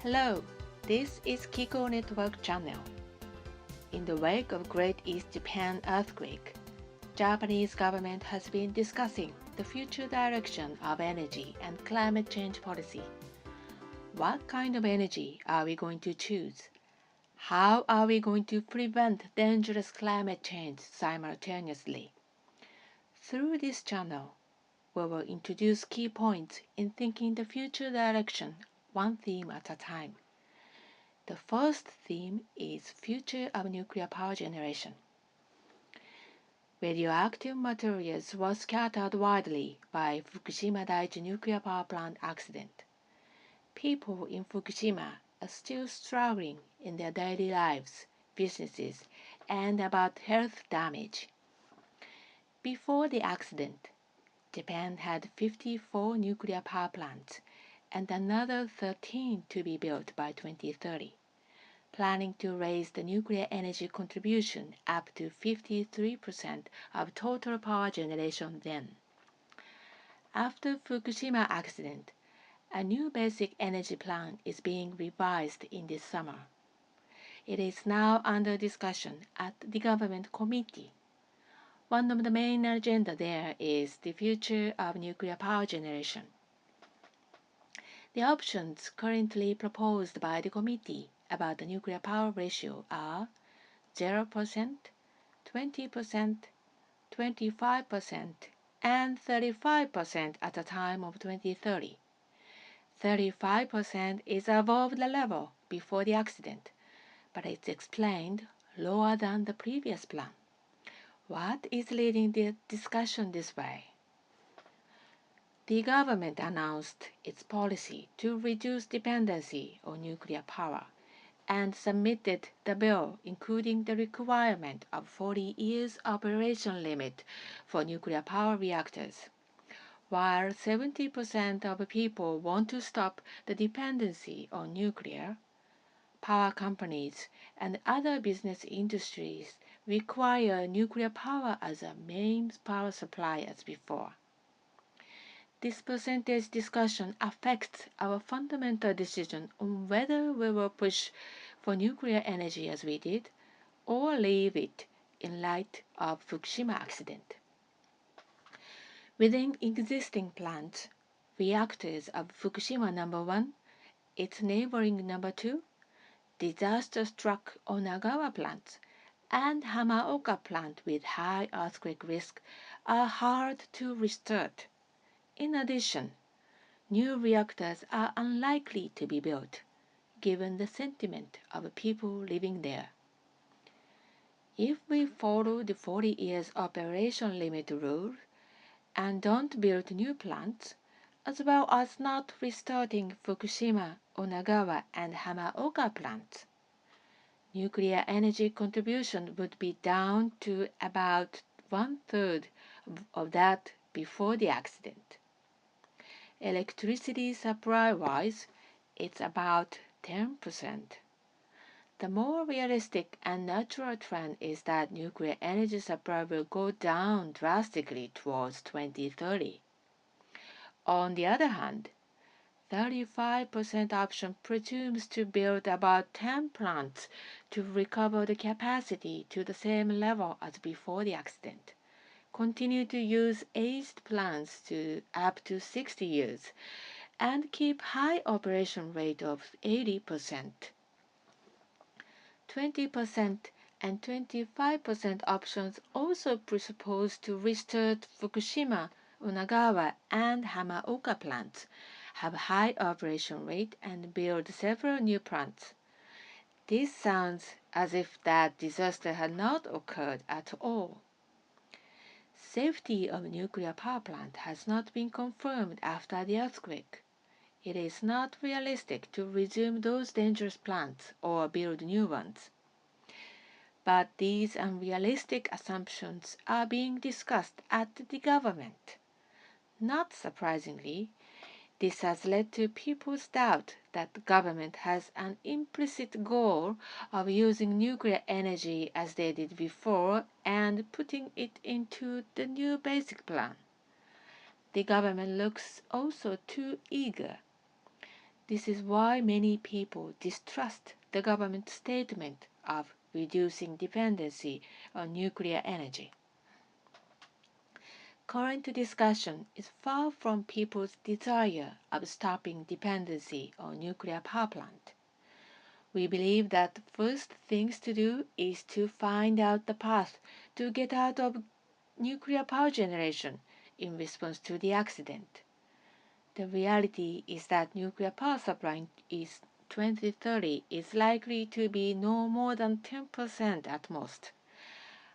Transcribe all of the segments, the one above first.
Hello, this is Kikonetwork channel. In the wake of Great East Japan earthquake, Japanese government has been discussing the future direction of energy and climate change policy. What kind of energy are we going to choose? How are we going to prevent dangerous climate change simultaneously? Through this channel, we will introduce key points in thinking the future direction, one theme at a time. The first theme is future of nuclear power generation. Radioactive materials were scattered widely by Fukushima Daiichi nuclear power plant accident. People in Fukushima are still struggling in their daily lives, businesses, and about health damage. Before the accident, Japan had 54 nuclear power plants and another 13 to be built by 2030. Planning to raise the nuclear energy contribution up to 53% of total power generation then. After Fukushima accident, a new basic energy plan is being revised in this summer. It is now under discussion at the government committee. One of the main agenda there is the future of nuclear power generation. The options currently proposed by the committee about the nuclear power ratio are 0%, 20%, 25%, and 35% at the time of 2030. 35% is above the level before the accident, but it's explained lower than the previous plan. What is leading the discussion this way? The government announced its policy to reduce dependency on nuclear power and submitted the bill including the requirement of 40 years operation limit for nuclear power reactors. While 70% of people want to stop the dependency on nuclear, power companies and other business industries require nuclear power as a main power supply as before. This percentage discussion affects our fundamental decision on whether we will push for nuclear energy as we did, or leave it in light of Fukushima accident. Within existing plants, reactors of Fukushima number 1, its neighboring number 2, disaster-struck Onagawa plants, and Hamaoka plant with high earthquake risk are hard to restart. In addition, new reactors are unlikely to be built, given the sentiment of people living there. If we follow the 40 years operation limit rule and don't build new plants, as well as not restarting Fukushima, Onagawa, and Hamaoka plants, nuclear energy contribution would be down to about one-third of that before the accident. Electricity supply-wise, it's about 10%. The more realistic and natural trend is that nuclear energy supply will go down drastically towards 2030. On the other hand, 35% option presumes to build about 10 plants to recover the capacity to the same level as before the accident. Continue to use aged plants to up to 60 years and keep high operation rate of 80%. 20% and 25% options also presuppose to restart Fukushima, Onagawa, and Hamaoka plants, have high operation rate, and build several new plants. This sounds as if that disaster had not occurred at all. Safety of nuclear power plant has not been confirmed after the earthquake. It is not realistic to resume those dangerous plants or build new ones. But these unrealistic assumptions are being discussed at the government. Not surprisingly, this has led to people's doubt that the government has an implicit goal of using nuclear energy as they did before and putting it into the new basic plan. The government looks also too eager. This is why many people distrust the government's statement of reducing dependency on nuclear energy. Current discussion is far from people's desire of stopping dependency on nuclear power plant. We believe that the first things to do is to find out the path to get out of nuclear power generation in response to the accident. The reality is that nuclear power supply is 2030 is likely to be no more than 10% at most.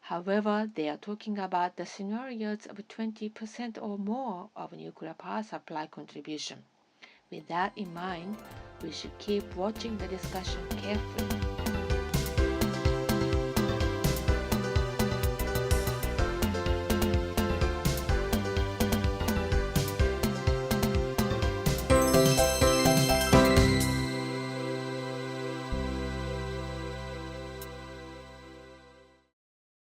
However, they are talking about the scenarios of 20% or more of nuclear power supply contribution. With that in mind, we should keep watching the discussion carefully.